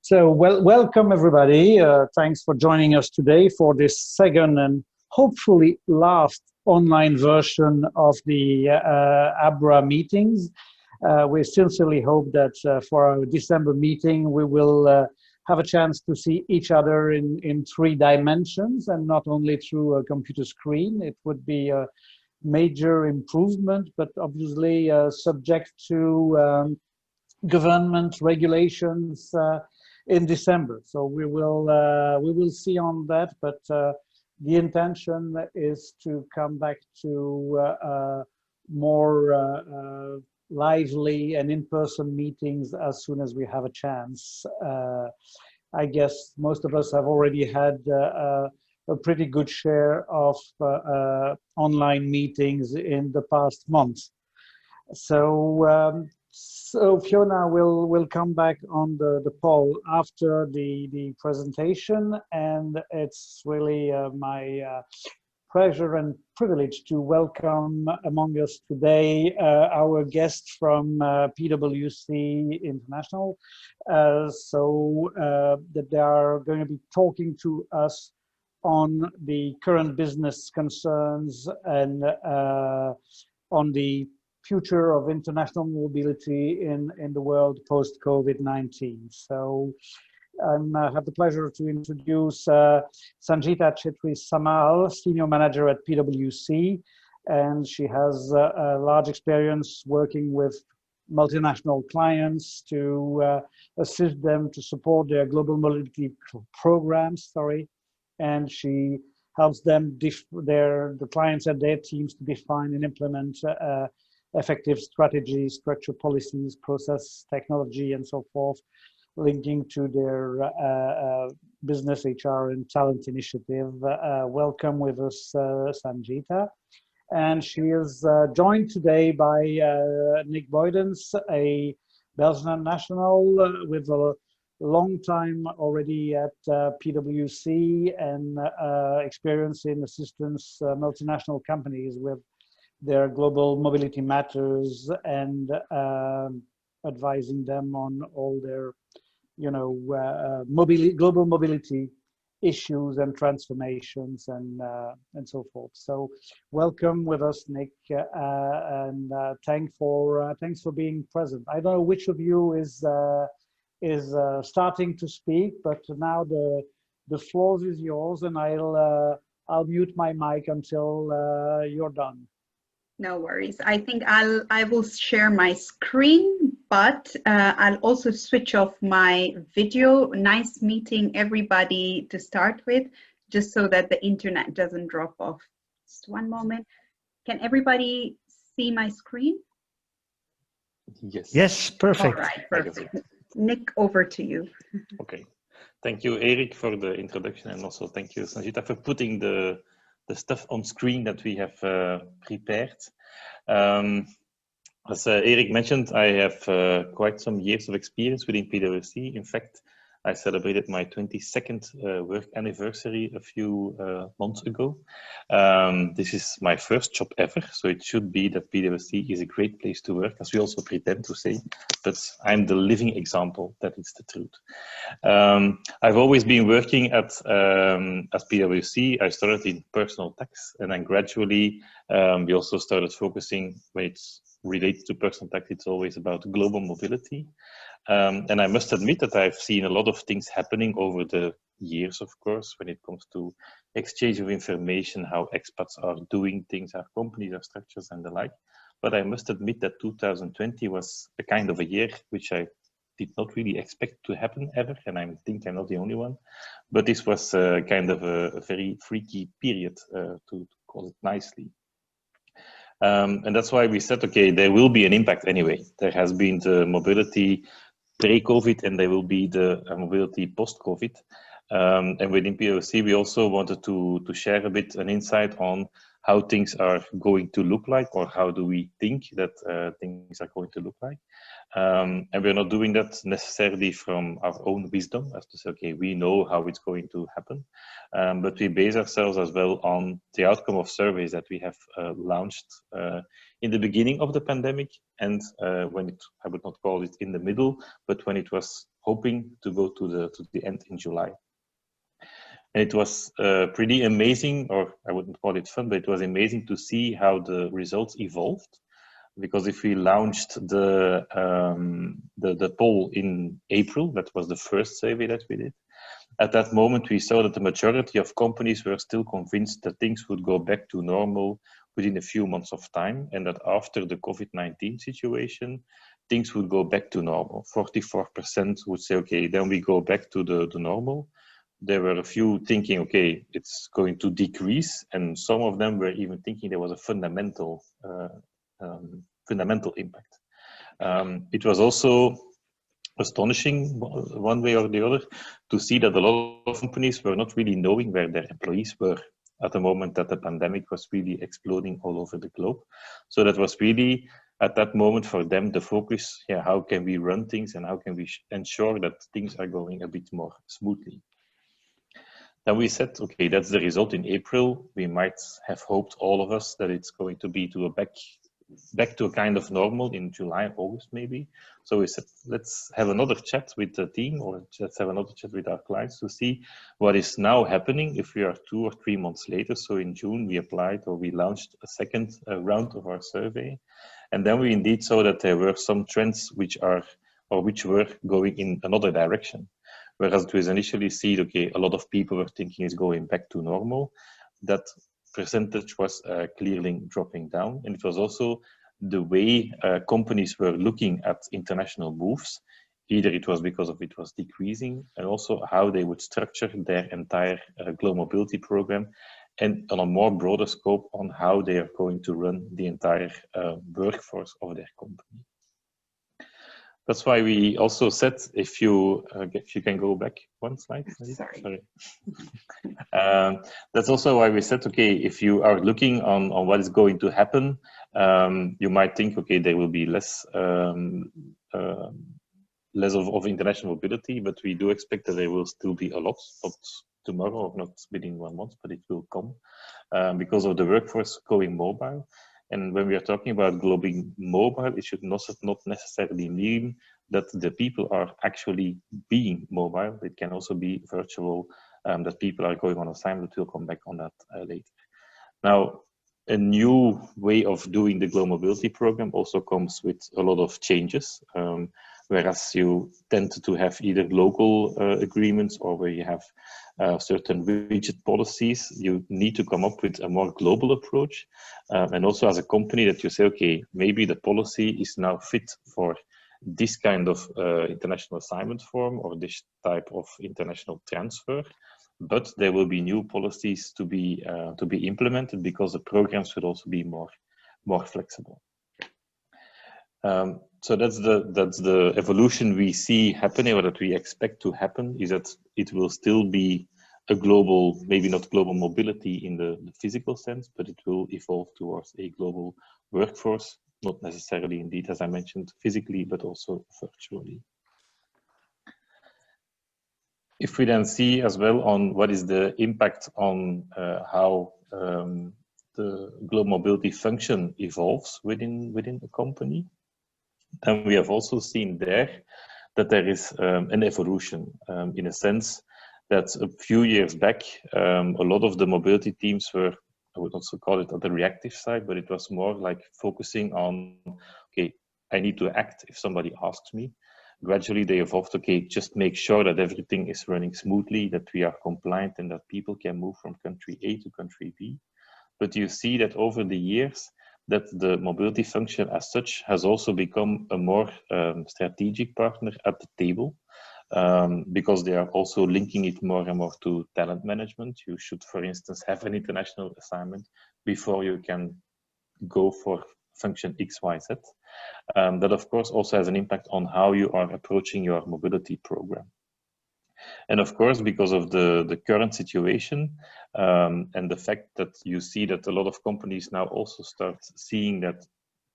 So, welcome everybody. Thanks for joining us today for this second and hopefully last online version of the ABRA meetings. We sincerely hope that for our December meeting, we will have a chance to see each other in 3 dimensions and not only through a computer screen. It would be a major improvement, but obviously subject to government regulations in December. So we will see on that, but the intention is to come back to more lively and in-person meetings as soon as we have a chance. I guess most of us have already had a pretty good share of online meetings in the past month. So Fiona will come back on the poll after the presentation, and it's really my pleasure and privilege to welcome among us today our guest from PwC International. That they are going to be talking to us on the current business concerns and on the future of international mobility in the world post-COVID-19. So I have the pleasure to introduce Sanjita Chetri Samal, Senior Manager at PwC, and she has a large experience working with multinational clients to assist them to support their global mobility programs, and she helps them, the clients and their teams to define and implement effective strategies, structure policies, process technology, and so forth, linking to their business, HR, and talent initiative. Welcome with us, Sanjita. And she is joined today by Nick Boydens, a Belgian national with a long time already at PwC and experience in assistance multinational companies with their global mobility matters and advising them on all their, global mobility issues and transformations and so forth. So, welcome with us, Nick, and thanks for being present. I don't know which of you is starting to speak, but now the floor is yours, and I'll mute my mic until you're done. No worries. I think I will share my screen, but I'll also switch off my video. Nice meeting everybody to start with, just so that the internet doesn't drop off. Just one moment. Can everybody see my screen? Yes. Yes, perfect. All right, perfect. Nick, over to you. Okay. Thank you, Eric, for the introduction, and also thank you, Sanjita, for putting the stuff on screen that we have prepared. As Eric mentioned, I have quite some years of experience within PwC. In fact, I celebrated my 22nd work anniversary a few months ago. This is my first job ever, so it should be that PwC is a great place to work, as we also pretend to say, but I'm the living example that it's the truth. I've always been working at PwC. I started in personal tax, and then gradually we also started focusing, when it's related to personal tax, it's always about global mobility. And I must admit that I've seen a lot of things happening over the years, of course, when it comes to exchange of information, how expats are doing things, how companies are structures and the like. But I must admit that 2020 was a kind of a year which I did not really expect to happen ever, and I think I'm not the only one. But this was kind of a very freaky period, to call it nicely. And that's why we said, okay, there will be an impact anyway. There has been the mobility pre-COVID, and there will be the mobility post-COVID. And within PwC, we also wanted to share a bit an insight on how things are going to look like, or how do we think that things are going to look like. And we're not doing that necessarily from our own wisdom, as to say, okay, we know how it's going to happen. But we base ourselves as well on the outcome of surveys that we have launched in the beginning of the pandemic, and when it, I would not call it in the middle, but when it was hoping to go to the end in July. And it was pretty amazing, or I wouldn't call it fun, but it was amazing to see how the results evolved. Because if we launched the poll in April, that was the first survey that we did. At that moment, we saw that the majority of companies were still convinced that things would go back to normal within a few months of time, and that after the COVID-19 situation, things would go back to normal. 44% would say, okay, then we go back to the normal. There were a few thinking, okay, it's going to decrease, and some of them were even thinking there was a fundamental impact. It was also astonishing, one way or the other, to see that a lot of companies were not really knowing where their employees were at the moment that the pandemic was really exploding all over the globe. So that was really, at that moment for them, the focus, yeah, how can we run things and how can we ensure that things are going a bit more smoothly. Then we said, okay, that's the result in April. We might have hoped, all of us, that it's going to be to a back to a kind of normal in July, August maybe. So we said, let's have another chat with the team, or let's have another chat with our clients to see what is now happening if we are 2 or 3 months later. So in June, we applied, or we launched a second round of our survey. And then we indeed saw that there were some trends which were going in another direction. Whereas it was initially seen, okay, a lot of people were thinking it's going back to normal. That percentage was clearly dropping down. And it was also the way companies were looking at international moves. Either it was because of it was decreasing, and also how they would structure their entire global mobility program, and on a more broader scope on how they are going to run the entire workforce of their company. That's why we also said, if you can go back one slide. Sorry. That's also why we said, okay, if you are looking on what is going to happen, you might think, okay, there will be less of international mobility, but we do expect that there will still be a lot, not tomorrow or not within 1 month, but it will come because of the workforce going mobile. And when we are talking about globally mobile, it should not necessarily mean that the people are actually being mobile. It can also be virtual, that people are going on assignment. We'll come back on that later. Now, a new way of doing the global mobility program also comes with a lot of changes, whereas you tend to have either local agreements, or where you have certain rigid policies, you need to come up with a more global approach. And also as a company that you say, okay, maybe the policy is now fit for this kind of international assignment form, or this type of international transfer. But there will be new policies to be implemented, because the programs will also be more flexible. So that's the evolution we see happening, or that we expect to happen, is that it will still be a global, maybe not global mobility in the physical sense, but it will evolve towards a global workforce, not necessarily indeed, as I mentioned, physically, but also virtually. If we then see as well on what is the impact on how the global mobility function evolves within a company, then we have also seen there that there is an evolution, in a sense that a few years back, a lot of the mobility teams were, I would also call it, on the reactive side, but it was more like focusing on, okay, I need to act if somebody asks me. Gradually they evolved, okay, just make sure that everything is running smoothly, that we are compliant, and that people can move from country A to country B. But you see that over the years, that the mobility function as such has also become a more strategic partner at the table, because they are also linking it more and more to talent management. You should, for instance, have an international assignment before you can go for function X, Y, Z. That, of course, also has an impact on how you are approaching your mobility program. And of course, because of the current situation, and the fact that you see that a lot of companies now also start seeing that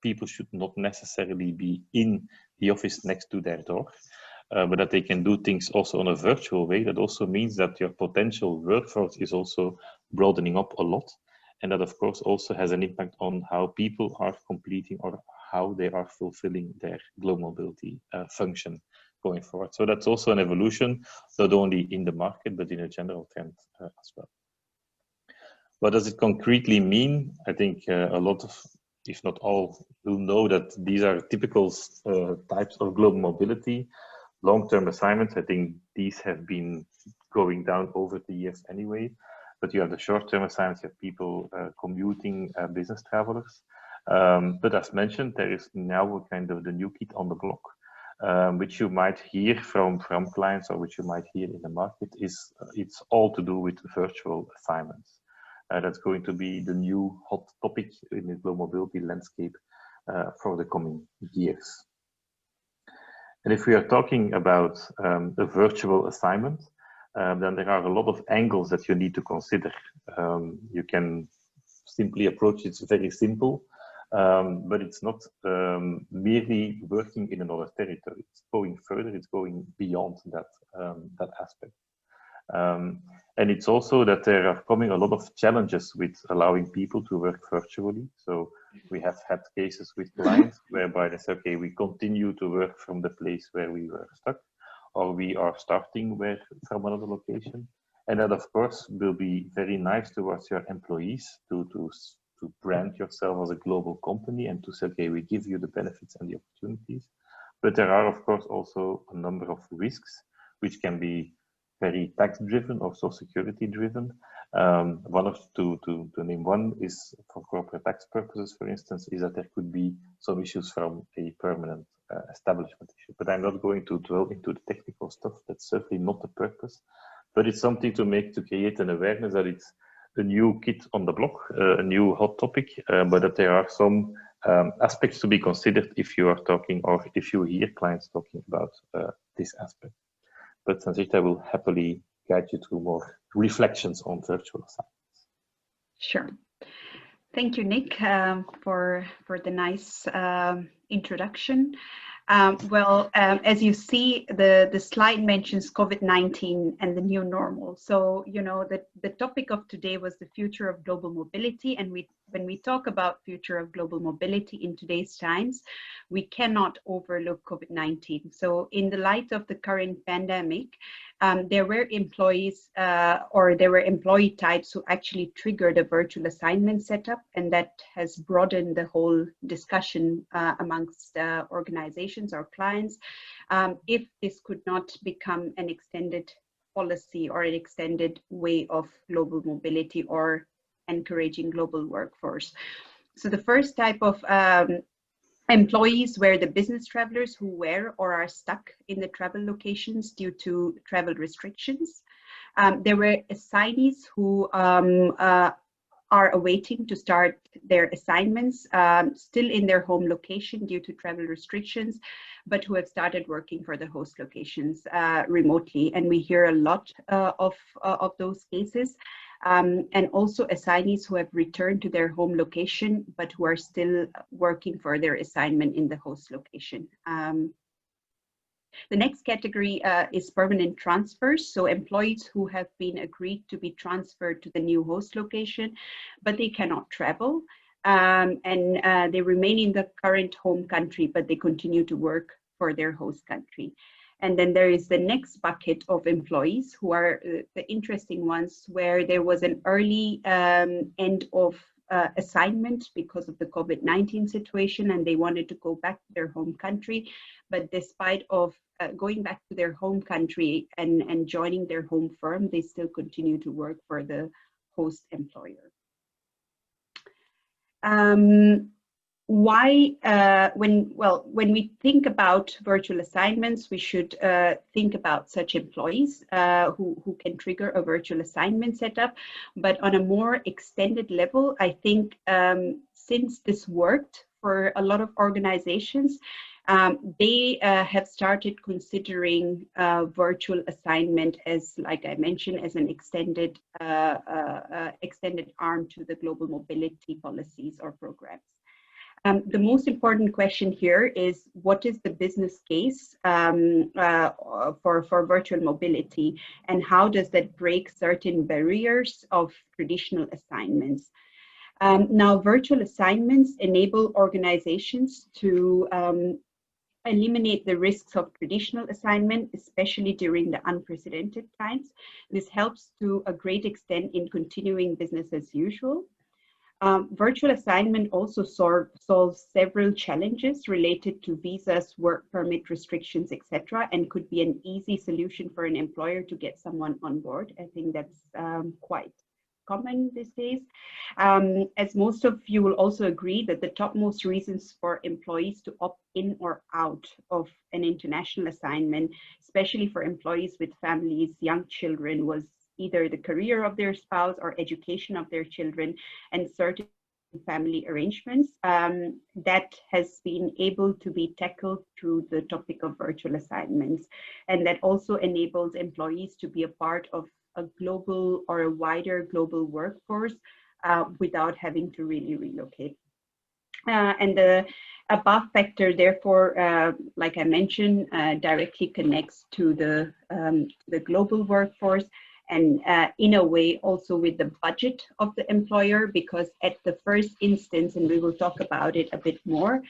people should not necessarily be in the office next to their door, but that they can do things also on a virtual way. That also means that your potential workforce is also broadening up a lot. And that, of course, also has an impact on how people are completing, or how they are fulfilling their global mobility function going forward. So that's also an evolution, not only in the market, but in a general trend as well. What does it concretely mean? I think a lot of, if not all, will know that these are typical types of global mobility. Long-term assignments, I think these have been going down over the years anyway, but you have the short-term assignments, you have people commuting, business travelers. But as mentioned, there is now a kind of the new kid on the block, which you might hear from clients, or which you might hear in the market, is it's all to do with virtual assignments. That's going to be the new hot topic in the global mobility landscape for the coming years. And if we are talking about a virtual assignment, then there are a lot of angles that you need to consider. You can simply approach it very simple, but it's not merely working in another territory. It's going further, it's going beyond that, that aspect. And it's also that there are coming a lot of challenges with allowing people to work virtually. So we have had cases with clients whereby they say, okay, we continue to work from the place where we were stuck, or we are starting from another location. And that, of course, will be very nice towards your employees to brand yourself as a global company and to say, okay, we give you the benefits and the opportunities. But there are, of course, also a number of risks, which can be very tax-driven, also security-driven. To name one is, for corporate tax purposes, for instance, is that there could be some issues from a permanent establishment issue. But I'm not going to dwell into the technical stuff. That's certainly not the purpose. But it's something to create an awareness that it's a new kid on the block, a new hot topic, but that there are some aspects to be considered if you are talking, or if you hear clients talking about this aspect. But Sanjita will happily guide you through more reflections on virtual assignments. Sure. Thank you, Nick, for the nice introduction. As you see, the slide mentions COVID-19 and the new normal. So, you know, the topic of today was the future of global mobility. And when we talk about future of global mobility in today's times, we cannot overlook COVID-19. So in the light of the current pandemic, there were employees or there were employee types who actually triggered a virtual assignment setup, and that has broadened the whole discussion amongst organizations or clients. If this could not become an extended policy or an extended way of global mobility or encouraging global workforce. So the first type of employees were the business travelers who were or are stuck in the travel locations due to travel restrictions. There were assignees who are awaiting to start their assignments still in their home location due to travel restrictions, but who have started working for the host locations remotely. And we hear a lot of those cases. And also assignees who have returned to their home location, but who are still working for their assignment in the host location. The next category is permanent transfers. So employees who have been agreed to be transferred to the new host location, but they cannot travel. And they remain in the current home country, but they continue to work for their host country. And then there is the next bucket of employees who are the interesting ones, where there was an early end of assignment because of the COVID-19 situation, and they wanted to go back to their home country. But despite of going back to their home country and joining their home firm, they still continue to work for the host employer. When we think about virtual assignments, we should think about such employees who can trigger a virtual assignment setup. But on a more extended level, I think since this worked for a lot of organizations, they have started considering virtual assignment as, like I mentioned, as an extended arm to the global mobility policies or programs. The most important question here is, what is the business case for virtual mobility, and how does that break certain barriers of traditional assignments? Now, virtual assignments enable organizations to eliminate the risks of traditional assignment, especially during the unprecedented times. This helps to a great extent in continuing business as usual. Virtual assignment also solves several challenges related to visas, work permit restrictions, etc., and could be an easy solution for an employer to get someone on board. I think that's quite common these days. As most of you will also agree that the topmost reasons for employees to opt in or out of an international assignment, especially for employees with families, young children, was either the career of their spouse or education of their children and certain family arrangements. That has been able to be tackled through the topic of virtual assignments. And that also enables employees to be a part of a global or a wider global workforce without having to really relocate. And the above factor, therefore, like I mentioned, directly connects to the global workforce, and in a way also with the budget of the employer, because at the first instance, and we will talk about it a bit more,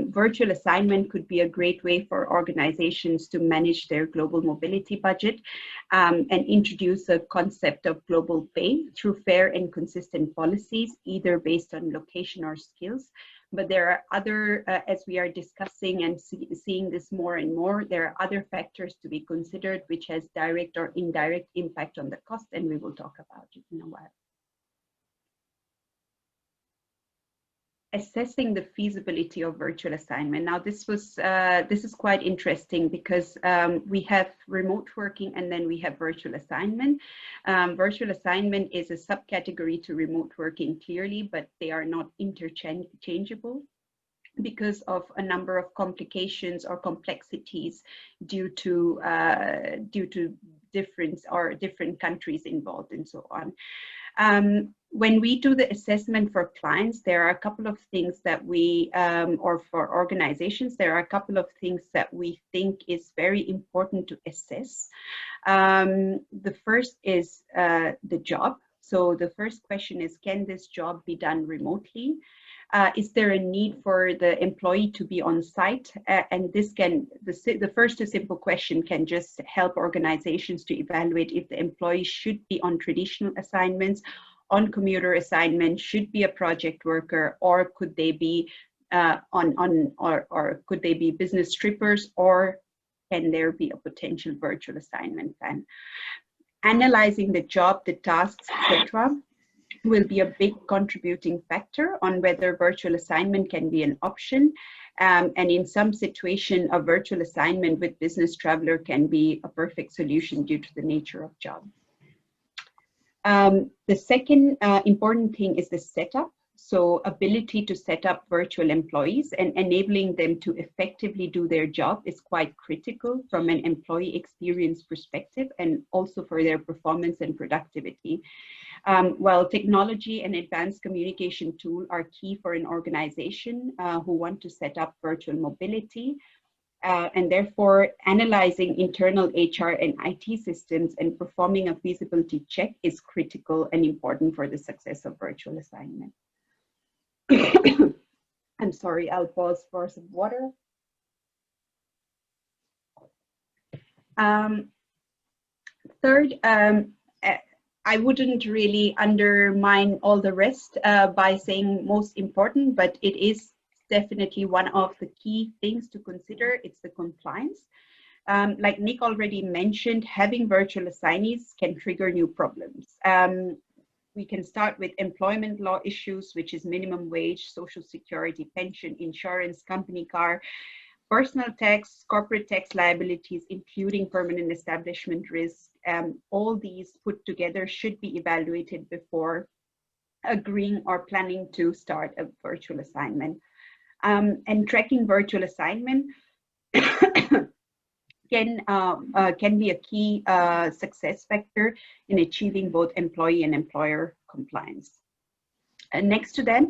virtual assignment could be a great way for organizations to manage their global mobility budget and introduce a concept of global pay through fair and consistent policies, either based on location or skills. But there are other, as we are discussing and seeing this more and more, there are other factors to be considered which has direct or indirect impact on the cost, and we will talk about it in a while. Assessing the feasibility of virtual assignment. Now, this is quite interesting because we have remote working and then we have virtual assignment. Virtual assignment is a subcategory to remote working clearly, but they are not interchangeable because of a number of complications or complexities due to different countries involved and so on. When we do the assessment for clients, there are a couple of things that we, or for organizations, there are a couple of things that we think is very important to assess. The first is the job. So the first question is, can this job be done remotely? Is there a need for the employee to be on site? And this can, the first simple question can just help organizations to evaluate if the employee should be on traditional assignments, on commuter assignment, should be a project worker, or could they be or could they be business trippers, or can there be a potential virtual assignment plan? Analyzing the job, the tasks, etc., will be a big contributing factor on whether virtual assignment can be an option. And in some situation, a virtual assignment with business traveler can be a perfect solution due to the nature of job. The second important thing is the setup. So ability to set up virtual employees and enabling them to effectively do their job is quite critical from an employee experience perspective and also for their performance and productivity. While technology and advanced communication tools are key for an organization who want to set up virtual mobility, and therefore analyzing internal HR and IT systems and performing a feasibility check is critical and important for the success of virtual assignment. I'm sorry, I'll pause for some water. Third, I wouldn't really undermine all the rest by saying most important, but it is definitely one of the key things to consider. It's the compliance. Like Nick already mentioned, having virtual assignees can trigger new problems. We can start with employment law issues, which is minimum wage, social security, pension, insurance, company car, personal tax, corporate tax liabilities, including permanent establishment risk. All these put together should be evaluated before agreeing or planning to start a virtual assignment. And tracking virtual assignment can be a key success factor in achieving both employee and employer compliance. And next to that,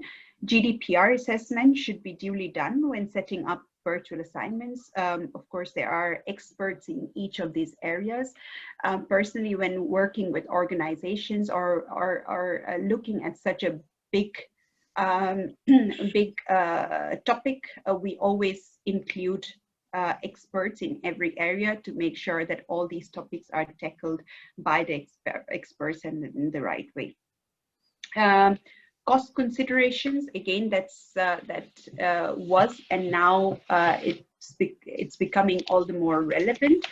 GDPR assessment should be duly done when setting up virtual assignments. Of course, there are experts in each of these areas. Personally, when working with organizations or looking at such a big topic, we always include experts in every area to make sure that all these topics are tackled by the experts and in the right way. Cost considerations, again, that was and now it's becoming all the more relevant.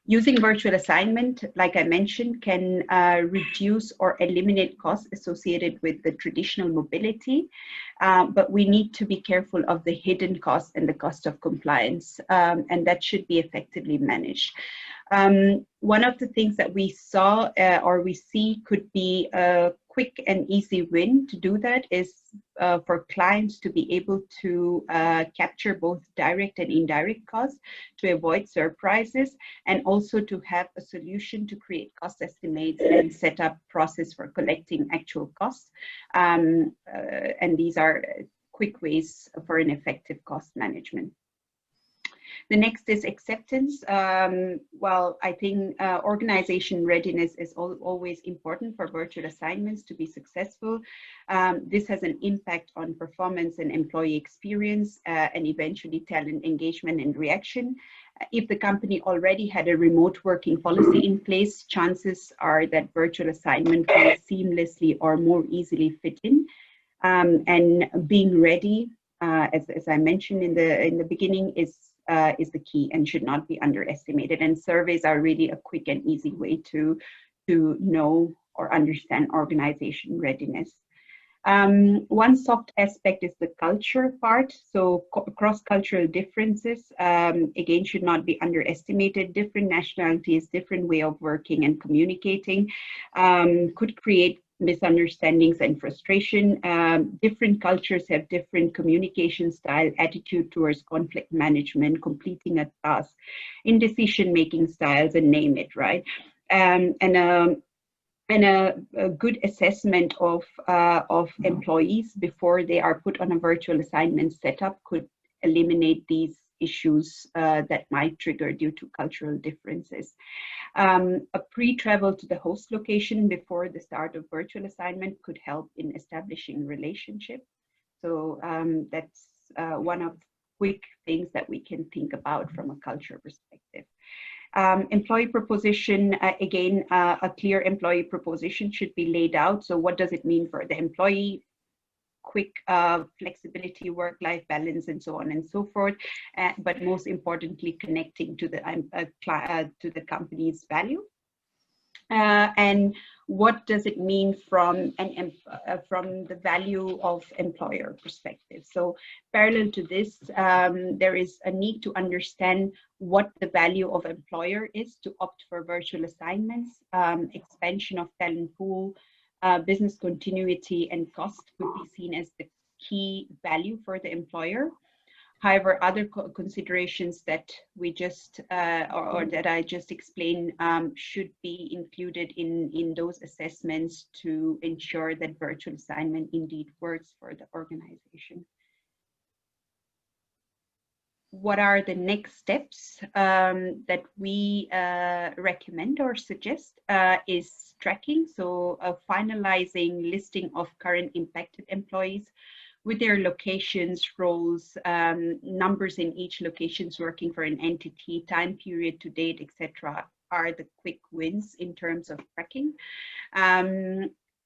Using virtual assignment, like I mentioned, can reduce or eliminate costs associated with the traditional mobility, but we need to be careful of the hidden costs and the cost of compliance, and that should be effectively managed. One of the things that we saw or we see could be a quick and easy win to do that is for clients to be able to capture both direct and indirect costs to avoid surprises, and also to have a solution to create cost estimates and set up process for collecting actual costs. And these are quick ways for an effective cost management. The next is acceptance. Well, I think organization readiness is always important for virtual assignments to be successful. This has an impact on performance and employee experience, and eventually talent engagement and reaction. If the company already had a remote working policy in place, chances are that virtual assignment will seamlessly or more easily fit in. And being ready, as I mentioned in the beginning, is the key and should not be underestimated. And surveys are really a quick and easy way to know or understand organization readiness. One soft aspect is the culture part. So cross-cultural differences, again, should not be underestimated. Different nationalities, different way of working and communicating could create misunderstandings and frustration. Different cultures have different communication style, attitude towards conflict management, completing a task, in decision-making styles, and name it, right? And a good assessment of employees before they are put on a virtual assignment setup could eliminate these issues that might trigger due to cultural differences. A pre-travel to the host location before the start of virtual assignment could help in establishing relationship. So that's one of the quick things that we can think about from a culture perspective. Employee proposition, again, a clear employee proposition should be laid out. So what does it mean for the employee? Quick flexibility, work-life balance, and so on and so forth. But most importantly, connecting to the company's value. And what does it mean from the value of employer perspective? So parallel to this, there is a need to understand what the value of employer is to opt for virtual assignments, expansion of talent pool, business continuity and cost would be seen as the key value for the employer. However, other considerations that we just or that I just explained should be included in those assessments to ensure that virtual assignment indeed works for the organization. What are the next steps that we recommend or suggest is tracking. So finalizing listing of current impacted employees with their locations, roles, numbers in each locations working for an entity, time period to date, etc. are the quick wins in terms of tracking.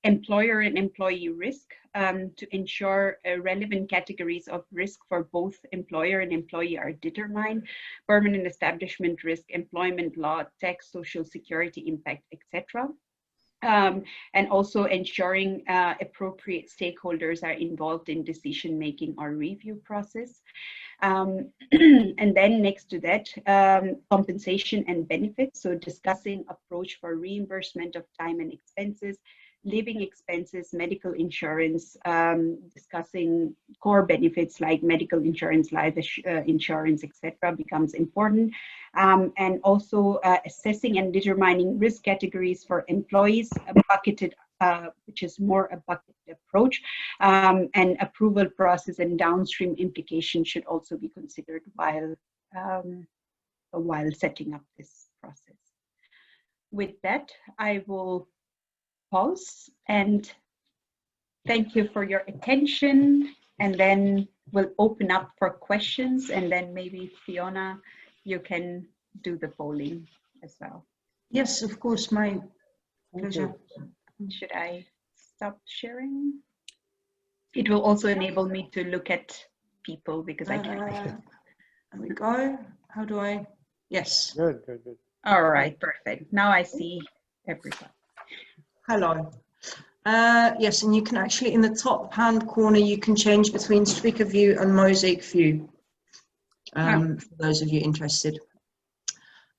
Employer and employee risk to ensure relevant categories of risk for both employer and employee are determined, permanent establishment risk, employment law, tax, social security impact, etc. And also ensuring appropriate stakeholders are involved in decision-making or review process. And then next to that, compensation and benefits. So discussing approach for reimbursement of time and expenses, living expenses, medical insurance, discussing core benefits like medical insurance, life insurance, etc. becomes important. And also assessing and determining risk categories for employees, bucketed, which is more a bucketed approach, and approval process and downstream implications should also be considered while setting up this process. With that, I will pause and thank you for your attention, and then we'll open up for questions, and then maybe Fiona, you can do the polling as well. Yes, of course, my pleasure. Should I stop sharing? It will also enable me to look at people because I can't. There we go. How do I? Yes. Good, good, good. All right, perfect. Now I see everybody. Hello. Yes, and you can actually, in the top hand corner, you can change between speaker view and mosaic view, for those of you interested.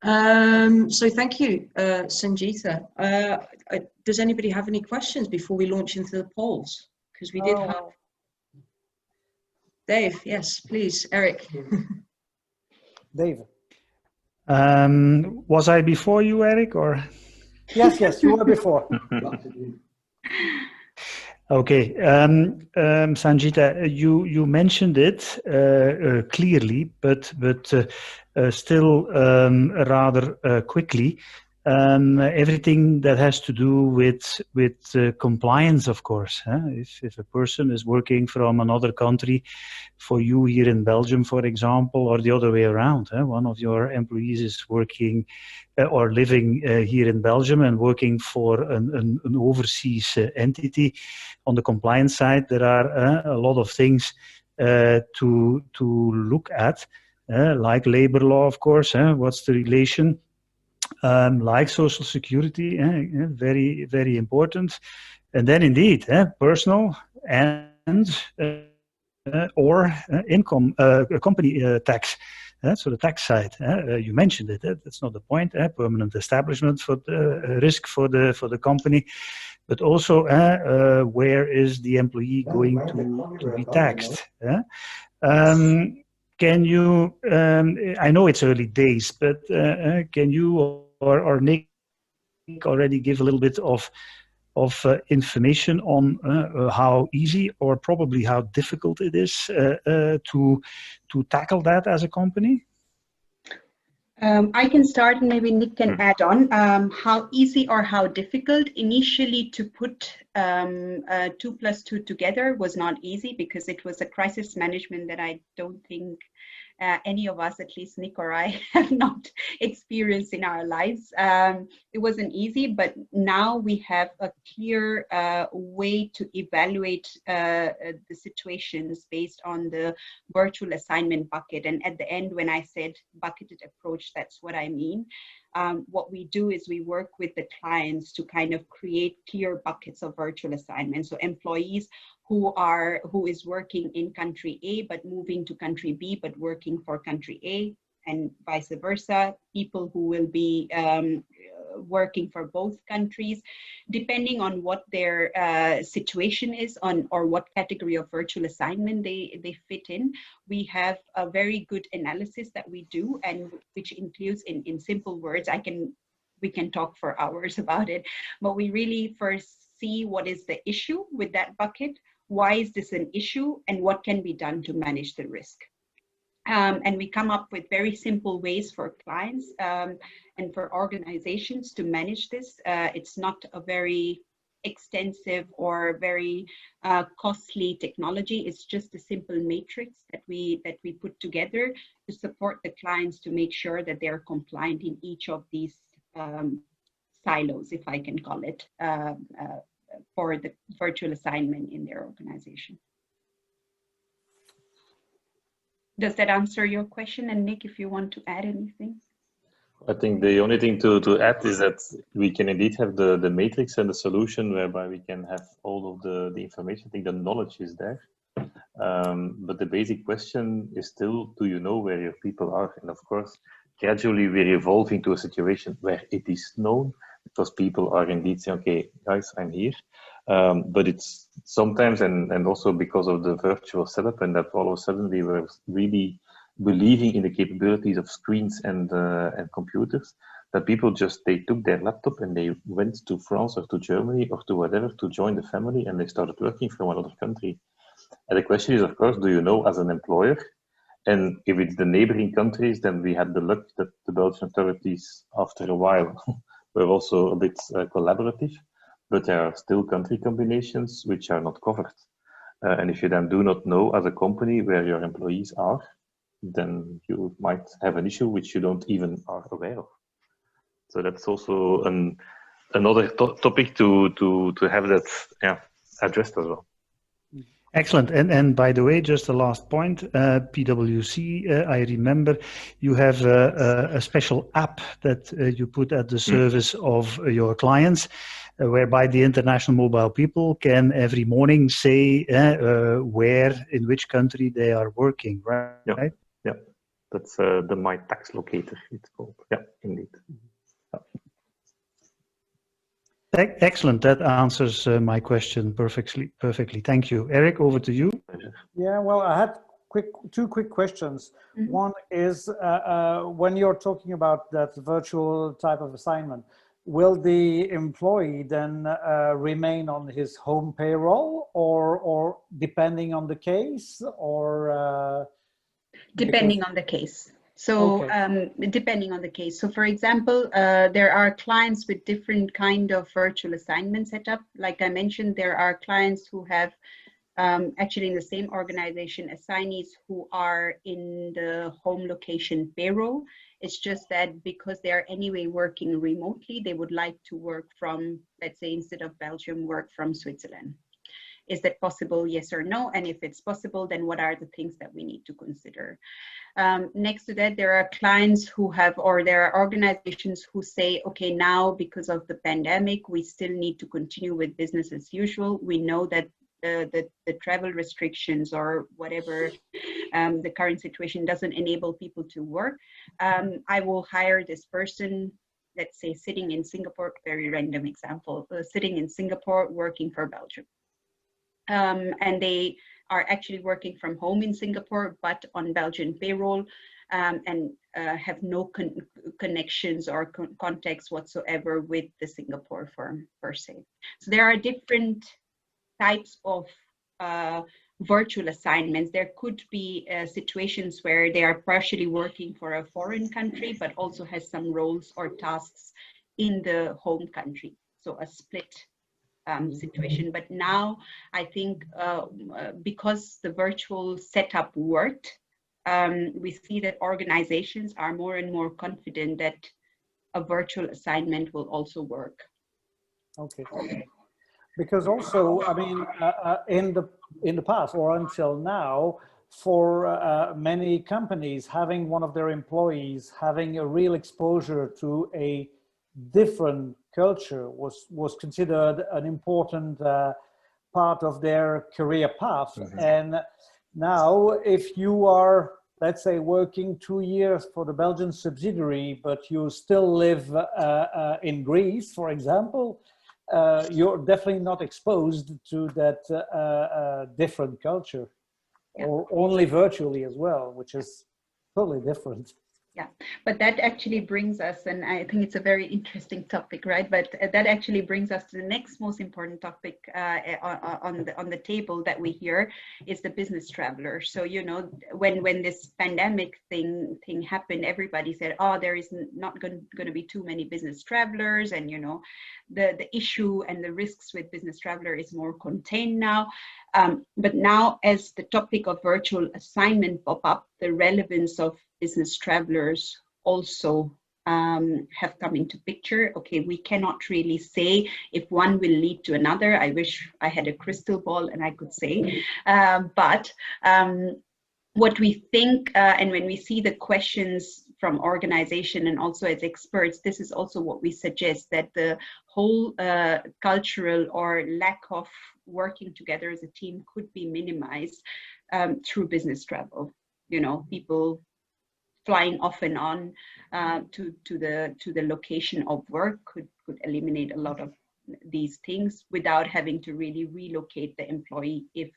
So thank you, Sanjita. Does anybody have any questions before we launch into the polls? Because we did have... Dave, yes, please, Eric. Dave. Was I before you, Eric, or? Yes, yes, you were before. Okay, Sanjita, you mentioned it clearly, but still rather quickly. Everything that has to do with compliance, of course. If a person is working from another country, for you here in Belgium, for example, or the other way around, one of your employees is working or living here in Belgium and working for an overseas entity. On the compliance side, there are a lot of things to look at, like labor law, of course. What's the relation? Like social security, very, very important. And then indeed, personal and or income, company tax. So the tax side, you mentioned it. That's not the point. Permanent establishment for the risk for the company, but also where is the employee going to be taxed? Can you? I know it's early days, but can you or Nick already give a little bit of information on how easy or probably how difficult it is to tackle that as a company? I can start and maybe Nick can add on. How easy or how difficult? Initially to put 2 + 2 together was not easy because it was a crisis management that I don't think any of us, at least Nick or I, have not experienced in our lives. It wasn't easy, but now we have a clear way to evaluate the situations based on the virtual assignment bucket. And at the end, when I said bucketed approach, that's what I mean. What we do is we work with the clients to kind of create clear buckets of virtual assignments. So employees who is working in country A, but moving to country B, but working for country A, and vice versa, people who will be working for both countries, depending on what their situation is or what category of virtual assignment they fit in. We have a very good analysis that we do, and which includes in simple words, we can talk for hours about it, but we really first see what is the issue with that bucket, why is this an issue, and what can be done to manage the risk. And we come up with very simple ways for clients and for organizations to manage this. It's not a very extensive or very costly technology. It's just a simple matrix that we put together to support the clients to make sure that they're compliant in each of these silos, if I can call it, for the virtual assignment in their organization. Does that answer your question? And Nick, if you want to add anything. I think the only thing to add is that we can indeed have the matrix and the solution whereby we can have all of the information. I think the knowledge is there. But the basic question is still, do you know where your people are? And of course, gradually we're evolving to a situation where it is known, because people are indeed saying, okay, guys, I'm here. But it's sometimes, and also because of the virtual setup, and that all of a sudden we were really believing in the capabilities of screens and computers, that people they took their laptop and they went to France or to Germany or to whatever to join the family, and they started working from another country. And the question is, of course, do you know as an employer? And if it's the neighboring countries, then we had the luck that the Belgian authorities, after a while, were also a bit collaborative, but there are still country combinations which are not covered. And if you then do not know as a company where your employees are, then you might have an issue which you don't even are aware of. So that's also another topic to have that addressed as well. Excellent. And by the way, just the last point, PwC, I remember you have a special app that you put at the service of your clients, whereby the international mobile people can every morning say where, in which country they are working, right? Yeah, yeah. That's the My Tax Locator, it's called. Yeah, indeed. Excellent. That answers my question perfectly. Thank you. Eric, over to you. Yeah, well, I had two quick questions. Mm-hmm. One is when you're talking about that virtual type of assignment, will the employee then remain on his home payroll, or depending on the case, or depending on the case? So okay. Depending on the case. So for example, there are clients with different kind of virtual assignment setup. Like I mentioned, there are clients who have actually in the same organization assignees who are in the home location payroll. It's just that because they are anyway working remotely, they would like to work from, let's say, instead of Belgium, work from Switzerland. Is that possible? Yes or no? And if it's possible, then what are the things that we need to consider? Next to that, there are clients who have, or there are organizations who say, okay, now because of the pandemic, we still need to continue with business as usual. We know that the travel restrictions or whatever the current situation doesn't enable people to work. I will hire this person, let's say sitting in Singapore, very random example, sitting in Singapore working for Belgium. And they are actually working from home in Singapore, but on Belgian payroll, and have no connections or contacts whatsoever with the Singapore firm per se. So there are different types of virtual assignments. There could be situations where they are partially working for a foreign country, but also has some roles or tasks in the home country. So a split situation. But now I think because the virtual setup worked, we see that organizations are more and more confident that a virtual assignment will also work. Okay. Because also, I mean, in the past or until now, for many companies, having one of their employees having a real exposure to a different culture was considered an important part of their career path. Mm-hmm. And now, if you are, let's say, working 2 years for the Belgian subsidiary, but you still live in Greece, for example, you're definitely not exposed to that different culture, yeah. Or only virtually as well, which is totally different. Yeah, but that actually brings us, and I think it's a very interesting topic, right? But that actually brings us to the next most important topic on the table that we hear is the business traveler. So, you know, when this pandemic thing happened, everybody said, oh, there is not going to be too many business travelers, and you know, the issue and the risks with business traveler is more contained now. But now, as the topic of virtual assignment pop up, the relevance of business travelers also have come into picture. Okay, we cannot really say if one will lead to another. I wish I had a crystal ball and I could say, but what we think, and when we see the questions from organization and also as experts, this is also what we suggest, that the whole cultural or lack of working together as a team could be minimized through business travel. You know, people flying off and on to the location of work could eliminate a lot of these things without having to really relocate the employee if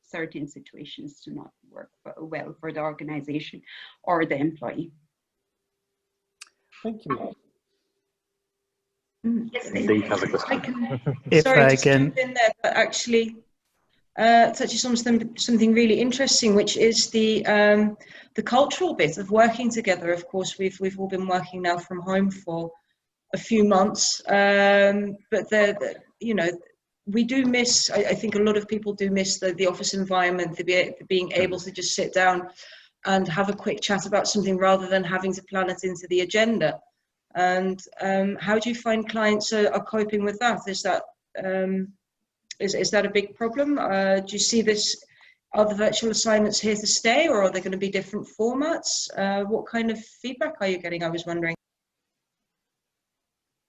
certain situations do not work well for the organization or the employee. Thank you. Yes, Dave has a question. Sorry to jump in there, but actually touches on something really interesting, which is the cultural bit of working together. Of course, we've all been working now from home for a few months, but you know, we do miss, I think a lot of people do miss the office environment, the being able to just sit down and have a quick chat about something rather than having to plan it into the agenda. And how do you find clients are coping with that? Is that a big problem? Do you see this, are the virtual assignments here to stay, or are there going to be different formats? What kind of feedback are you getting, I was wondering?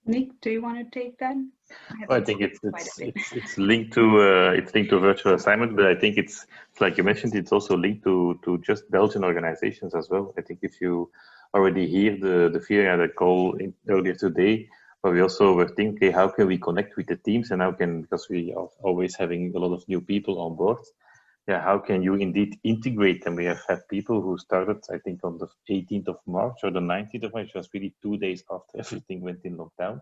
Nick, do you want to take that? Well, I think it's linked to virtual assignment, but I think it's like you mentioned, it's also linked to just Belgian organizations as well. I think if you already hear the feeling at a call earlier today, but we also were thinking, okay, how can we connect with the teams, and how can, because we are always having a lot of new people on board, yeah, how can you indeed integrate them? We have had people who started, I think, on the 18th of March or the 19th of March, just really 2 days after everything went in lockdown.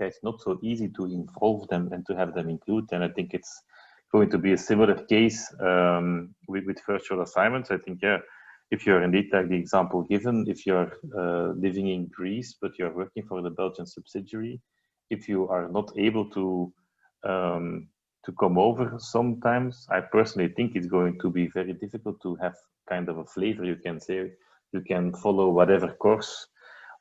Yeah, it's not so easy to involve them and to have them include. And I think it's going to be a similar case with virtual assignments. I think, yeah, if you're indeed, like the example given, if you're living in Greece, but you're working for the Belgian subsidiary, if you are not able to come over sometimes, I personally think it's going to be very difficult to have kind of a flavor. You can say, you can follow whatever course,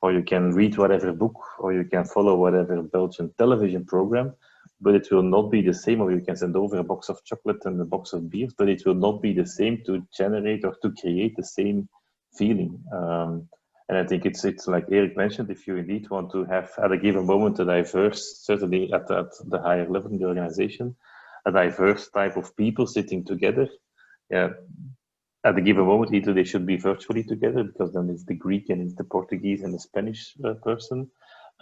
or you can read whatever book, or you can follow whatever Belgian television program, but it will not be the same. Or you can send over a box of chocolate and a box of beers, but it will not be the same to generate or to create the same feeling. And I think it's like Eric mentioned, if you indeed want to have at a given moment a diverse, certainly at the higher level in the organization, a diverse type of people sitting together, yeah, at a given moment, either they should be virtually together, because then it's the Greek and it's the Portuguese and the Spanish person.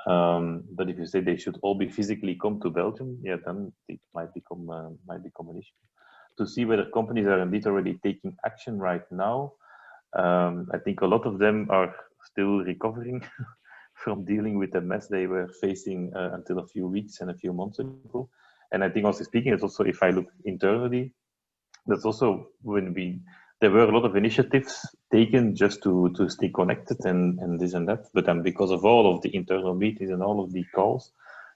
But if you say they should all be physically come to Belgium, yeah, then it might become an issue. To see whether companies are indeed already taking action right now, I think a lot of them are still recovering from dealing with the mess they were facing until a few weeks and a few months ago. And I think also speaking, it's also, if I look internally, that's also when there were a lot of initiatives taken just to stay connected and this and that. But then because of all of the internal meetings and all of the calls,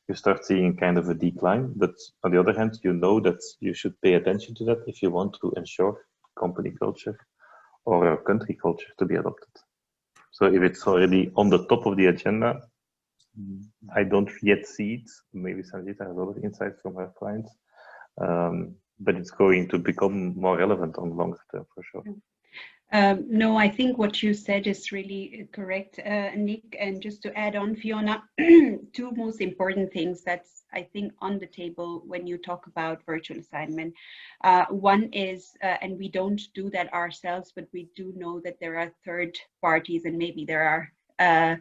you start seeing kind of a decline. But on the other hand, you know that you should pay attention to that if you want to ensure company culture or country culture to be adopted. So if it's already on the top of the agenda, I don't yet see it. Maybe Sanjita has other insights from her clients. But it's going to become more relevant on longer term for sure. No, I think what you said is really correct, Nick. And just to add on, Fiona, two most important things that's, I think, on the table when you talk about virtual assignment. One is, and we don't do that ourselves, but we do know that there are third parties, and maybe there are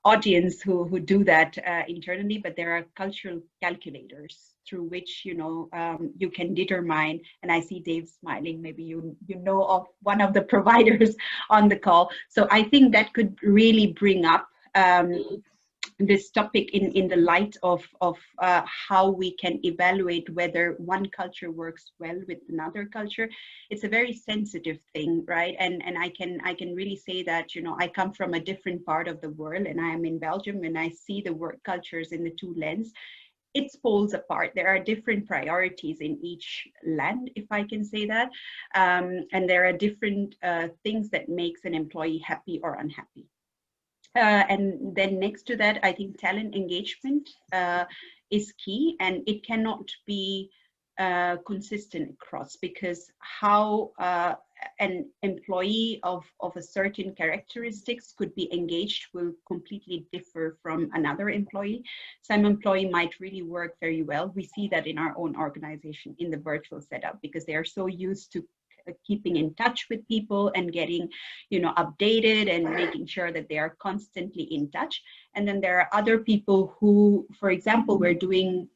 audience who do that internally, but there are cultural calculators through which you can determine, and I see Dave smiling, maybe you know of one of the providers on the call. So I think that could really bring up this topic in the light of how we can evaluate whether one culture works well with another culture. It's a very sensitive thing, right? And I can really say that, I come from a different part of the world, and I am in Belgium, and I see the work cultures in the two lands. It falls apart. There are different priorities in each land, if I can say that. And there are different things that makes an employee happy or unhappy. And then next to that, I think talent engagement is key, and it cannot be consistent across, because how an employee of a certain characteristics could be engaged will completely differ from another employee. Some employee might really work very well. We see that in our own organization in the virtual setup, because they are so used to keeping in touch with people and getting, updated and making sure that they are constantly in touch. And then there are other people who, for example, were doing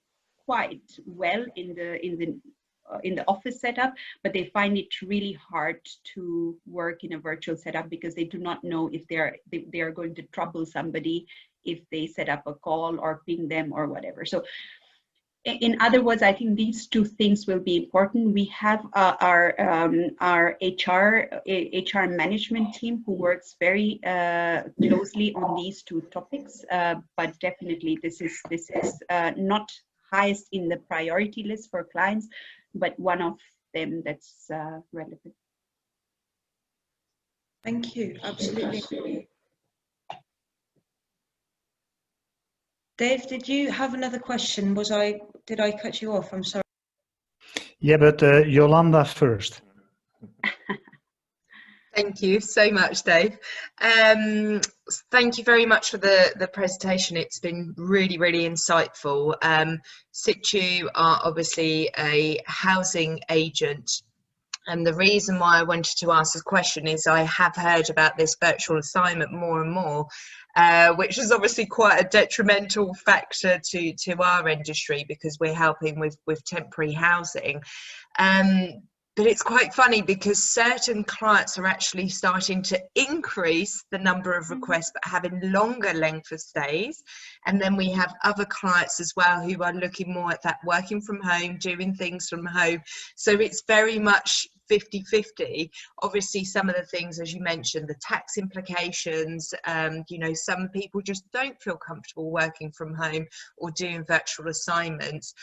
quite well in the office setup, but they find it really hard to work in a virtual setup because they do not know if they are going to trouble somebody if they set up a call or ping them or whatever. So in other words, I think these two things will be important. We have our HR management team who works very closely on these two topics, but definitely this is not highest in the priority list for clients, but one of them that's relevant. Thank you. Absolutely. Dave, did you have another question? Did I cut you off? I'm sorry. Yeah, but Yolanda first. Thank you so much, Dave. Thank you very much for the presentation. It's been really, really insightful. Chetri are obviously a housing agent. And the reason why I wanted to ask this question is I have heard about this virtual assignment more and more, which is obviously quite a detrimental factor to our industry because we're helping with temporary housing. But it's quite funny because certain clients are actually starting to increase the number of requests, but having longer length of stays. And then we have other clients as well who are looking more at that working from home, doing things from home. So it's very much 50-50. Obviously, some of the things, as you mentioned, the tax implications, you know, some people just don't feel comfortable working from home or doing virtual assignments.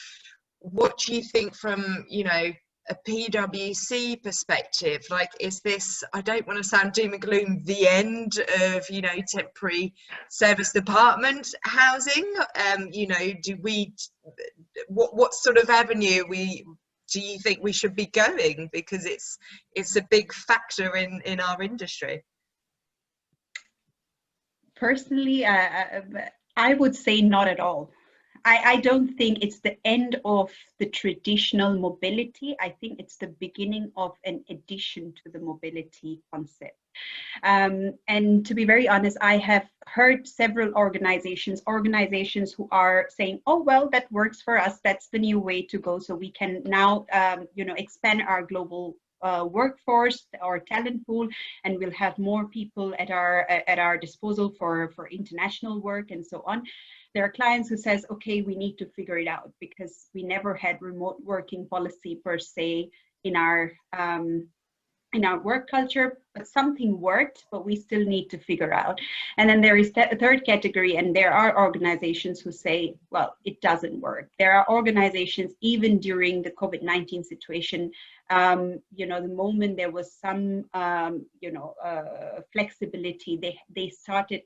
What do you think from, you know, a PwC perspective? Like, is this, I don't want to sound doom and gloom, the end of, you know, temporary service department housing? You know, what sort of avenue do you think we should be going? Because it's a big factor in our industry. Personally, I would say not at all. I don't think it's the end of the traditional mobility. I think it's the beginning of an addition to the mobility concept. And to be very honest, I have heard several organizations who are saying, oh, well, that works for us. That's the new way to go. So we can now, you know, expand our global workforce, our talent pool, and we'll have more people at our disposal for international work and so on. There are clients who says, okay, we need to figure it out because we never had remote working policy per se in our work culture, but something worked, but we still need to figure out. And then there is a third category, and there are organizations who say, well, it doesn't work. There are organizations, even during the COVID-19 situation, you know, the moment there was some, you know, flexibility, they started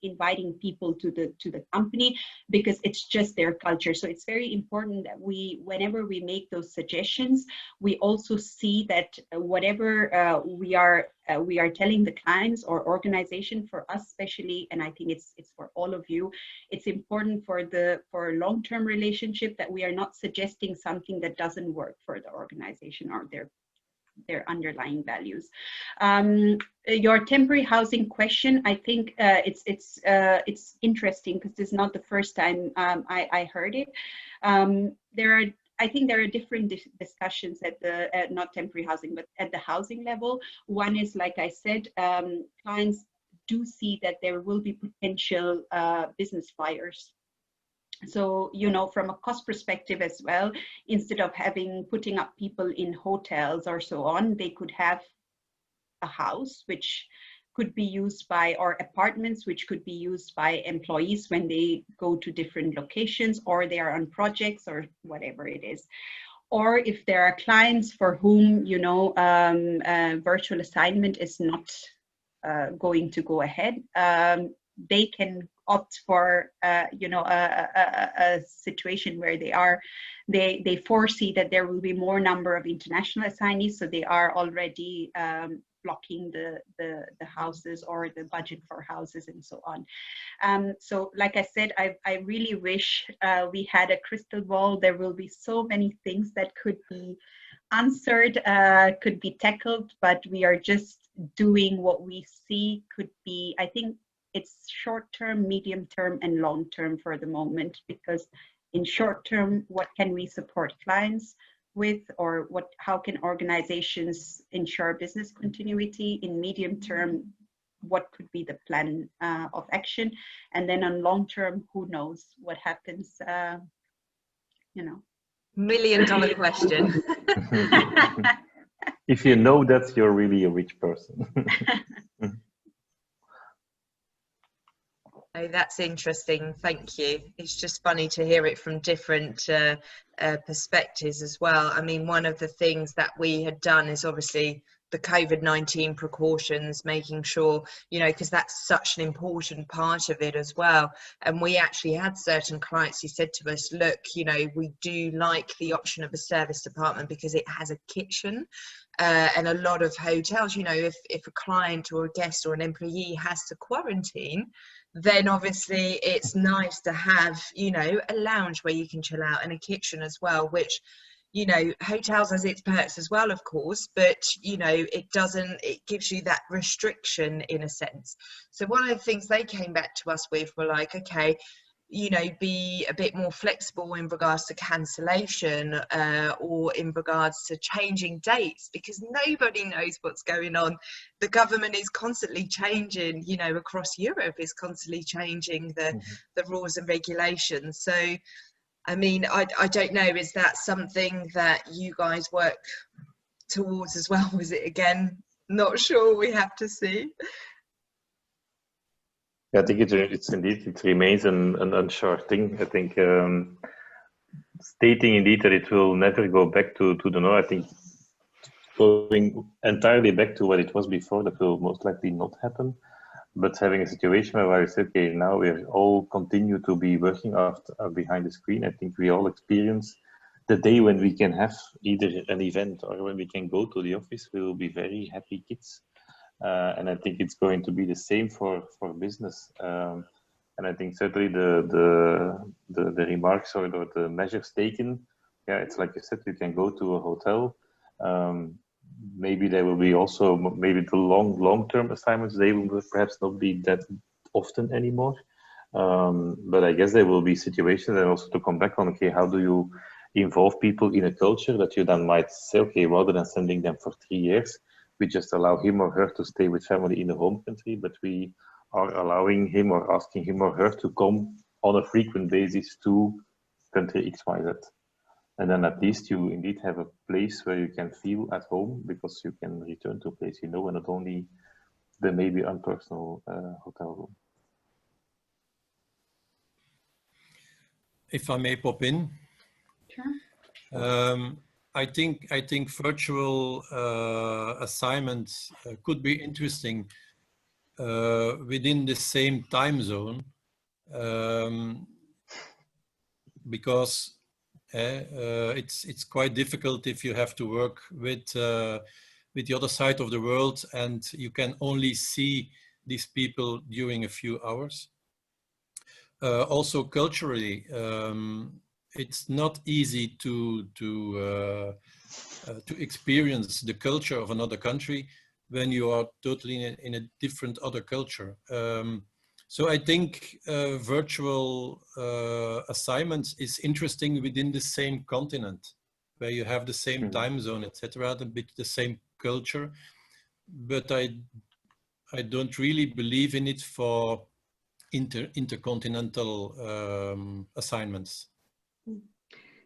inviting people to the company because it's just their culture. So it's very important that whenever we make those suggestions, we also see that whatever we are telling the clients or organization, for us especially, and I think it's for all of you, it's important for a long-term relationship that we are not suggesting something that doesn't work for the organization or their underlying values. Your temporary housing question, I think it's interesting because this is not the first time I heard it. I think there are different discussions at the not temporary housing, but at the housing level. One is, like I said, clients do see that there will be potential business fires. So, you know, from a cost perspective as well, instead of putting up people in hotels or so on, they could have a house which could be used by, or apartments which could be used by employees when they go to different locations or they are on projects or whatever it is. Or if there are clients for whom, you know, virtual assignment is not going to go ahead, they can opt for you know, a situation where they foresee that there will be more number of international assignees, so they are already blocking the houses or the budget for houses and so on. So like I said, I really wish we had a crystal ball. There will be so many things that could be answered, could be tackled, but we are just doing what we see could be. I think it's short term, medium term, and long term for the moment, because in short term, what can we support clients with, or how can organizations ensure business continuity? In medium term, what could be the plan of action? And then on long term, who knows what happens, you know. $1 million question. If you know that, you're really a rich person. Oh, that's interesting. Thank you. It's just funny to hear it from different perspectives as well. I mean, one of the things that we had done is obviously the COVID-19 precautions, making sure, you know, because that's such an important part of it as well. And we actually had certain clients who said to us, look, you know, we do like the option of a service department because it has a kitchen. And a lot of hotels, you know, if a client or a guest or an employee has to quarantine, then obviously it's nice to have, you know, a lounge where you can chill out and a kitchen as well, which, you know, hotels has its perks as well, of course, but, you know, it gives you that restriction in a sense. So one of the things they came back to us with were like, okay, you know, be a bit more flexible in regards to cancellation or in regards to changing dates, because nobody knows what's going on. The government is constantly changing, you know, across Europe is constantly changing the rules and regulations. So, I mean, I don't know, is that something that you guys work towards as well? Was it, again, not sure, we have to see. Yeah, I think it remains an unsure thing. I think stating indeed that it will never go back to the norm, I think going entirely back to what it was before, that will most likely not happen. But having a situation where we say, okay, now we all continue to be working behind the screen, I think we all experience the day when we can have either an event or when we can go to the office, we will be very happy kids. And I think it's going to be the same for business. And I think certainly the remarks or the measures taken, yeah, it's like you said, you can go to a hotel. Maybe there will be also, maybe the long-term assignments, they will perhaps not be that often anymore. But I guess there will be situations, and also to come back on, okay, how do you involve people in a culture that you then might say, okay, rather than sending them for 3 years, we just allow him or her to stay with family in the home country, but we are allowing him or asking him or her to come on a frequent basis to country XYZ. And then at least you indeed have a place where you can feel at home, because you can return to a place you know, and not only the maybe unpersonal hotel room. If I may pop in. Sure. I think virtual assignments could be interesting within the same time zone, because it's quite difficult if you have to work with the other side of the world and you can only see these people during a few hours. Also culturally, it's not easy to experience the culture of another country when you are totally in a different other culture. So I think virtual assignments is interesting within the same continent, where you have the same time zone, etc., a bit the same culture. But I don't really believe in it for intercontinental assignments.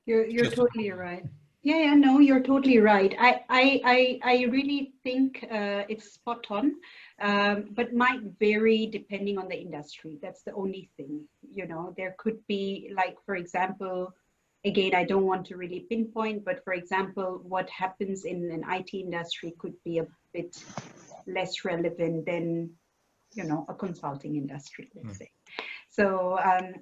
You're totally right. Yeah, no, you're totally right. I really think it's spot on, but might vary depending on the industry. That's the only thing. You know, there could be, like, for example, again, I don't want to really pinpoint, but for example, what happens in an IT industry could be a bit less relevant than, you know, a consulting industry, let's say. So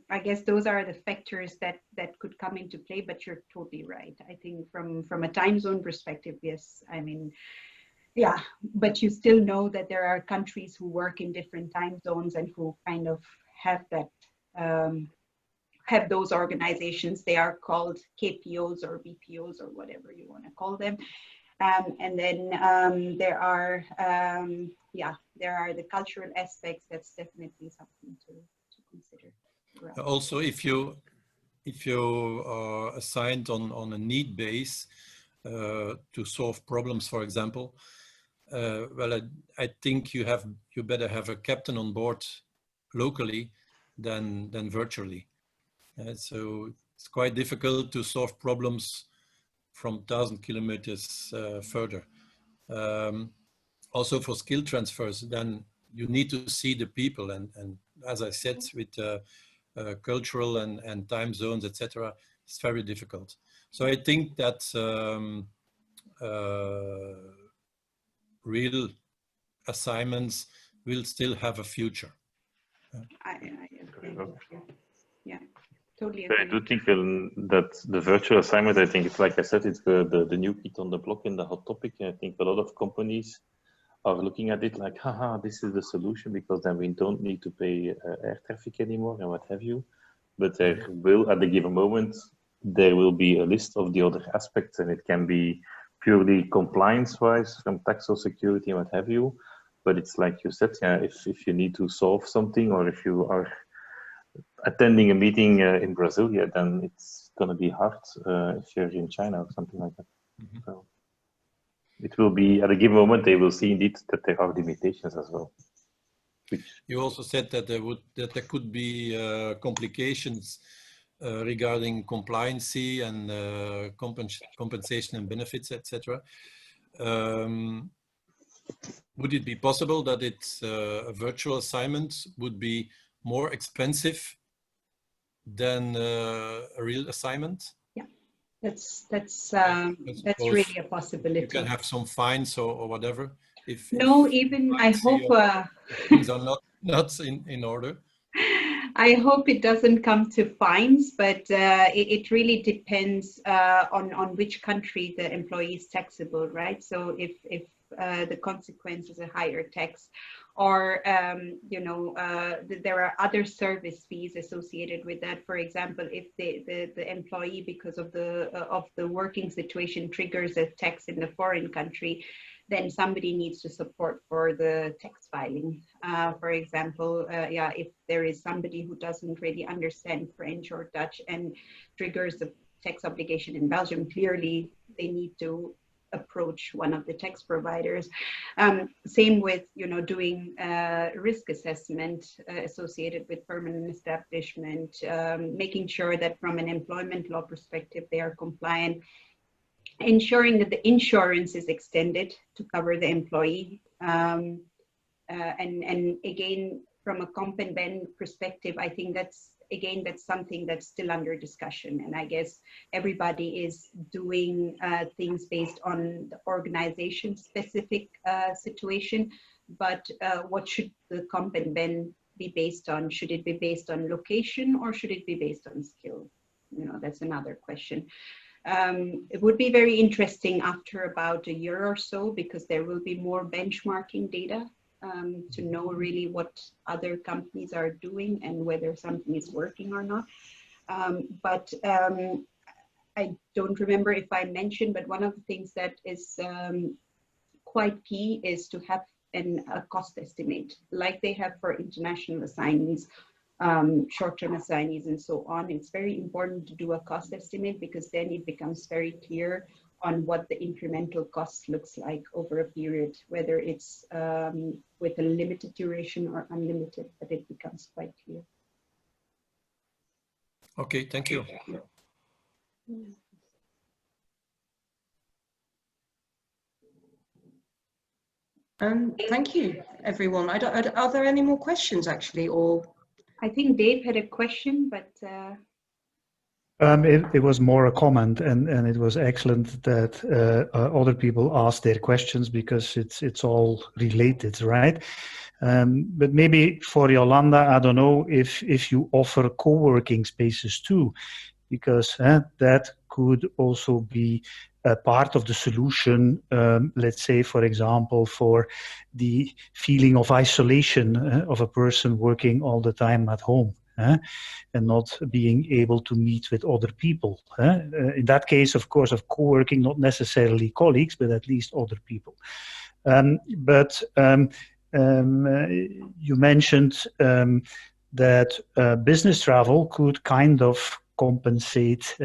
I guess those are the factors that could come into play, but you're totally right. I think from a time zone perspective, yes, I mean, yeah, but you still know that there are countries who work in different time zones and who kind of have that, have those organizations. They are called KPOs or BPOs or whatever you want to call them. And then there are the cultural aspects. That's definitely something to consider. Right. Also, if you are assigned on a need base to solve problems, for example, well, I think you better have a captain on board locally than virtually. So it's quite difficult to solve problems from 1,000 kilometers further. Also for skill transfers, then you need to see the people, and as I said, with cultural and time zones, etc., it's very difficult. So I think that real assignments will still have a future. I agree. Yeah, totally But I agree. do think that the virtual assignment, I think it's like I said, it's the new kid on the block in the hot topic. And I think a lot of companies are looking at it like, haha, this is the solution, because then we don't need to pay air traffic anymore and what have you. But there will, at a given moment, there will be a list of the other aspects, and it can be purely compliance-wise from tax or security and what have you. But it's like you said, yeah, if you need to solve something, or if you are attending a meeting in Brazil, yeah, then it's going to be hard if you're in China or something like that. Mm-hmm. So it will be, at a given moment, they will see indeed that there are limitations as well. You also said that there could be complications regarding compliancy and compensation and benefits, etc. Would it be possible that a virtual assignment would be more expensive than a real assignment? Yeah, that's really a possibility. You can have some fines or whatever. No, even I hope things are not in order. I hope it doesn't come to fines, but it really depends on which country the employee is taxable, right? So if the consequence is a higher tax, or you know, there are other service fees associated with that. For example, if the employee, because of the working situation, triggers a tax in the foreign country, then somebody needs to support for the tax filing. For example, yeah, if there is somebody who doesn't really understand French or Dutch and triggers a tax obligation in Belgium, clearly they need to approach one of the tax providers. Same with, you know, doing risk assessment associated with permanent establishment, making sure that from an employment law perspective, they are compliant, ensuring that the insurance is extended to cover the employee. And again, from a comp and ben perspective, I think that's something that's still under discussion. And I guess everybody is doing things based on the organization specific situation, but what should the comp and ben be based on? Should it be based on location, or should it be based on skill? You know, that's another question. It would be very interesting after about a year or so, because there will be more benchmarking data to know really what other companies are doing and whether something is working or not. But I don't remember if I mentioned, but one of the things that is quite key is to have a cost estimate, like they have for international assignees, short-term assignees and so on. It's very important to do a cost estimate, because then it becomes very clear on what the incremental cost looks like over a period, whether it's with a limited duration or unlimited, but it becomes quite clear. Okay, thank you. Thank you, everyone. Are there any more questions, actually, or? I think Dave had a question, but it was more a comment, and it was excellent that other people asked their questions, because it's all related, right? But maybe for Yolanda, I don't know if you offer co-working spaces too, because that could also be a part of the solution, let's say, for example, for the feeling of isolation of a person working all the time at home and not being able to meet with other people. In that case, of course, of co-working, not necessarily colleagues, but at least other people. But you mentioned that business travel could kind of compensate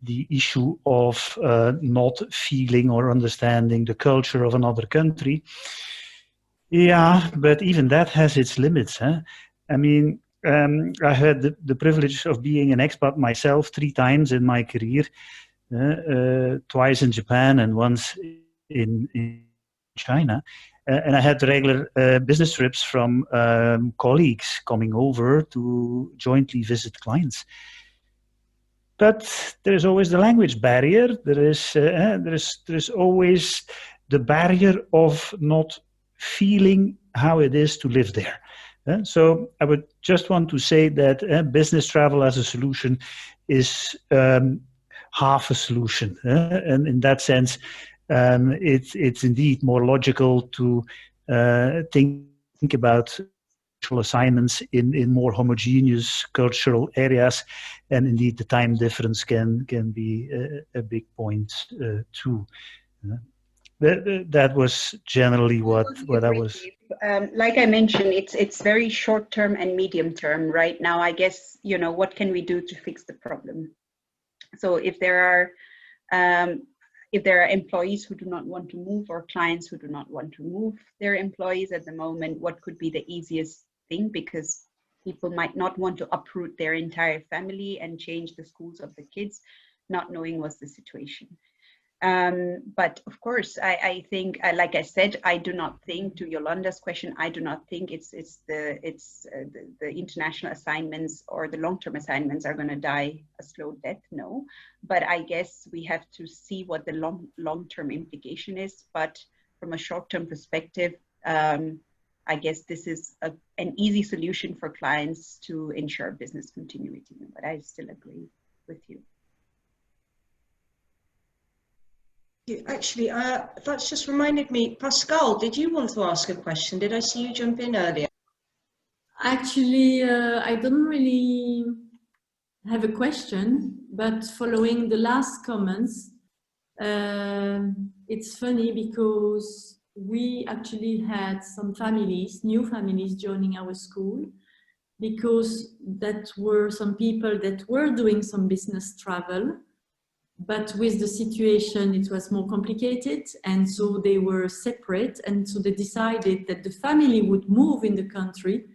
the issue of not feeling or understanding the culture of another country. Yeah, but even that has its limits. I mean, I had the privilege of being an expat myself 3 times in my career, twice in Japan and once in China. And I had regular business trips from colleagues coming over to jointly visit clients. But there is always the language barrier. There is always the barrier of not feeling how it is to live there. So I would just want to say that business travel as a solution is half a solution. And in that sense, it's indeed more logical to think about assignments in more homogeneous cultural areas, and indeed the time difference can be a big point too. That was generally what I was. Like I mentioned, it's very short term and medium term right now. I guess, you know, what can we do to fix the problem? So if there are employees who do not want to move, or clients who do not want to move their employees at the moment, what could be the easiest thing? Because people might not want to uproot their entire family and change the schools of the kids, not knowing what's the situation. But of course, I think, like I said, I do not think, to Yolanda's question, I do not think it's the international assignments or the long-term assignments are going to die a slow death. No, but I guess we have to see what the long-term implication is. But from a short-term perspective, I guess this is an easy solution for clients to ensure business continuity. But I still agree with you. Actually, that's just reminded me, Pascal, did you want to ask a question? Did I see you jump in earlier? Actually, I don't really have a question, but following the last comments, it's funny because we actually had some families, new families joining our school, because that were some people that were doing some business travel. But with the situation, it was more complicated, and so they were separate, and so they decided that the family would move in the country,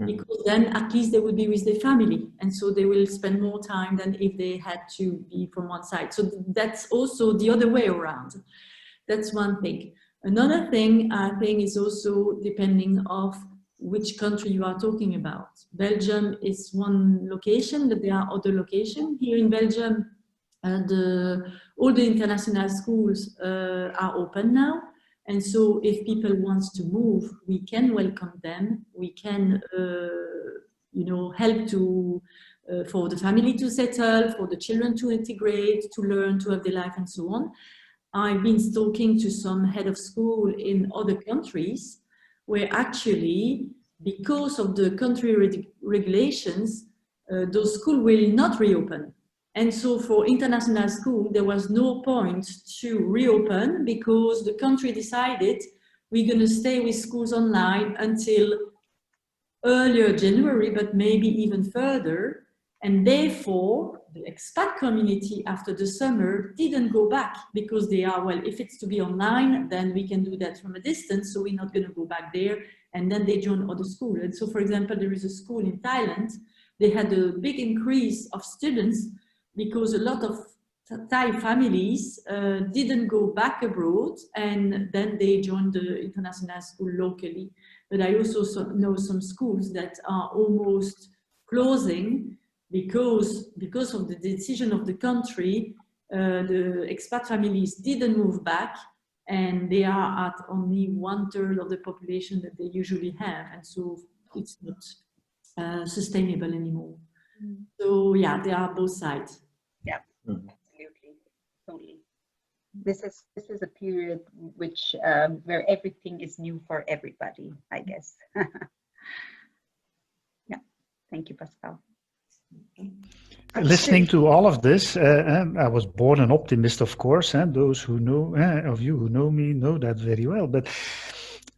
because then at least they would be with their family, and so they will spend more time than if they had to be from one side. So that's also the other way around. That's one thing. Another thing, I think, is also depending of which country you are talking about. Belgium is one location, but there are other locations. Here in Belgium, all the international schools are open now, and so if people want to move, we can welcome them. We can, you know, help to for the family to settle, for the children to integrate, to learn, to have their life, and so on. I've been talking to some head of school in other countries where actually, because of the country regulations, those schools will not reopen. And so for international school, there was no point to reopen because the country decided we're going to stay with schools online until earlier January, but maybe even further. And therefore, the expat community after the summer didn't go back because they are, well, if it's to be online, then we can do that from a distance. So we're not going to go back there. And then they join other schools. And so, for example, there is a school in Thailand. They had a big increase of students because a lot of Thai families didn't go back abroad, and then they joined the international school locally. But I also know some schools that are almost closing because of the decision of the country. The expat families didn't move back, and they are at only 1/3 of the population that they usually have, and so it's not sustainable anymore. So yeah, there are both sides. Yeah, absolutely, totally. This is a period which where everything is new for everybody, I guess. Yeah, thank you, Pascal. Listening to all of this, I was born an optimist, of course. Those who know of you who know me know that very well. But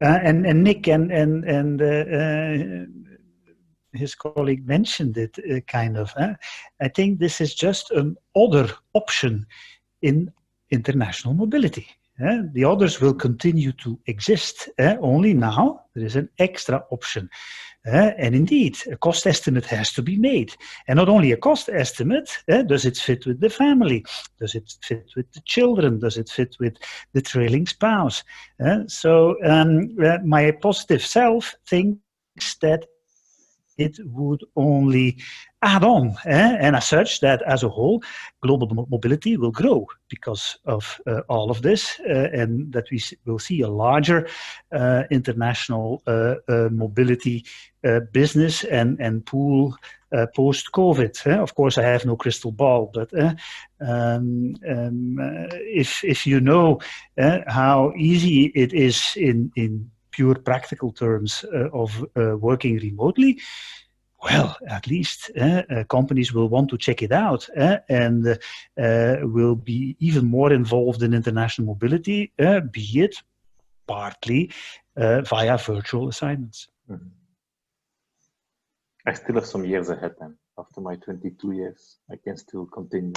and Nick and his colleague mentioned it, kind of. I think this is just an other option in international mobility. The others will continue to exist. Only now there is an extra option. And indeed, a cost estimate has to be made. And not only a cost estimate, does it fit with the family? Does it fit with the children? Does it fit with the trailing spouse? So my positive self thinks that it would only add on, and as such, that as a whole, global mobility will grow because of all of this, and that we will see a larger international mobility business and pool post-COVID. Of course, I have no crystal ball, but if you know how easy it is in pure practical terms of working remotely, well, at least companies will want to check it out and will be even more involved in international mobility, be it partly via virtual assignments. Mm-hmm. I still have some years ahead then. After my 22 years, I can still continue.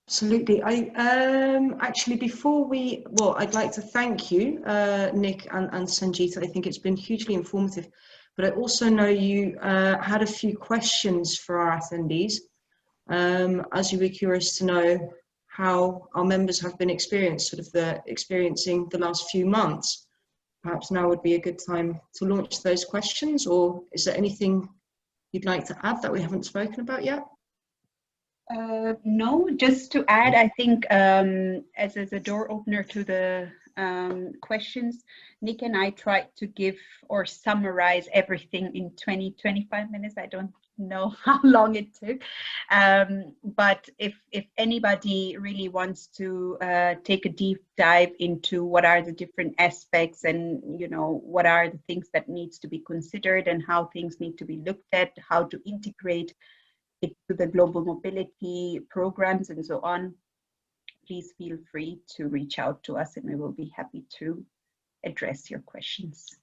Absolutely. Actually, before I'd like to thank you, Nick and Sanjita. I think it's been hugely informative, but I also know you had a few questions for our attendees, as you were curious to know how our members have been experiencing the last few months. Perhaps now would be a good time to launch those questions, or is there anything you'd like to add that we haven't spoken about yet? No, just to add, I think as a door opener to the questions, Nick and I tried to give or summarize everything in 20-25 minutes. I don't know how long it took, but if anybody really wants to take a deep dive into what are the different aspects and what are the things that needs to be considered and how things need to be looked at, how to integrate it to the global mobility programs and so on, please feel free to reach out to us and we will be happy to address your questions.